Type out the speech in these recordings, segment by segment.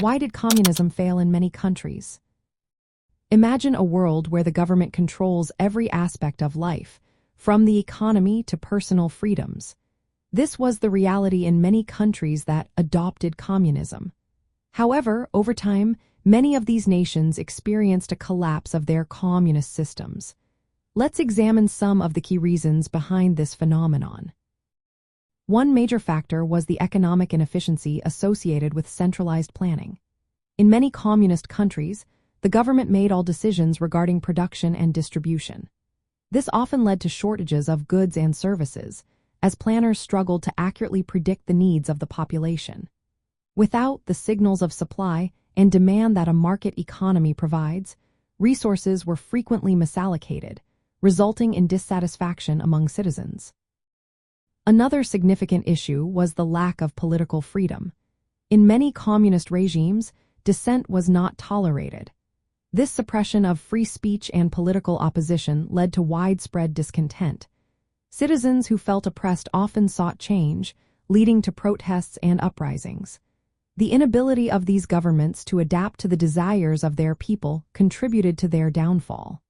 Why did communism fail in many countries? Imagine a world where the government controls every aspect of life, from the economy to personal freedoms. This was the reality in many countries that adopted communism. However, over time, many of these nations experienced a collapse of their communist systems. Let's examine some of the key reasons behind this phenomenon. One major factor was the economic inefficiency associated with centralized planning. In many communist countries, the government made all decisions regarding production and distribution. This often led to shortages of goods and services, as planners struggled to accurately predict the needs of the population. Without the signals of supply and demand that a market economy provides, resources were frequently misallocated, resulting in dissatisfaction among citizens. Another significant issue was the lack of political freedom. In many communist regimes, dissent was not tolerated. This suppression of free speech and political opposition led to widespread discontent. Citizens who felt oppressed often sought change, leading to protests and uprisings. The inability of these governments to adapt to the desires of their people contributed to their downfall.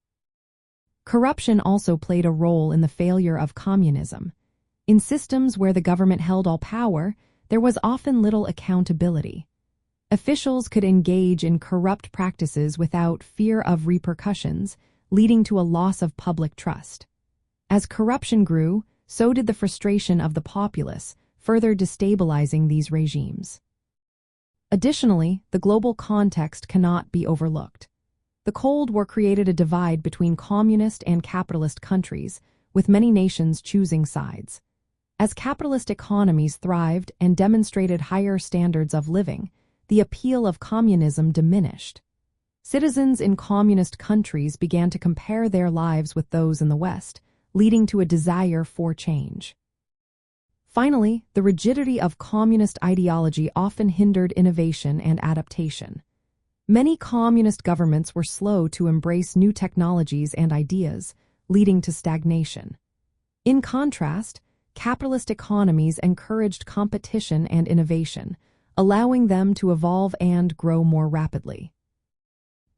Corruption also played a role in the failure of communism. In systems where the government held all power, there was often little accountability. Officials could engage in corrupt practices without fear of repercussions, leading to a loss of public trust. As corruption grew, so did the frustration of the populace, further destabilizing these regimes. Additionally, the global context cannot be overlooked. The Cold War created a divide between communist and capitalist countries, with many nations choosing sides. As capitalist economies thrived and demonstrated higher standards of living, the appeal of communism diminished. Citizens in communist countries began to compare their lives with those in the West, leading to a desire for change. Finally, the rigidity of communist ideology often hindered innovation and adaptation. Many communist governments were slow to embrace new technologies and ideas, leading to stagnation. In contrast, capitalist economies encouraged competition and innovation, allowing them to evolve and grow more rapidly.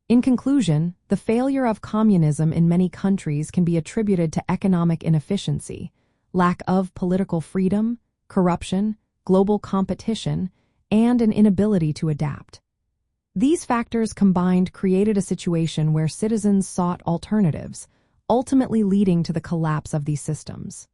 In conclusion, the failure of communism in many countries can be attributed to economic inefficiency, lack of political freedom, corruption, global competition, and an inability to adapt. These factors combined created a situation where citizens sought alternatives, ultimately leading to the collapse of these systems.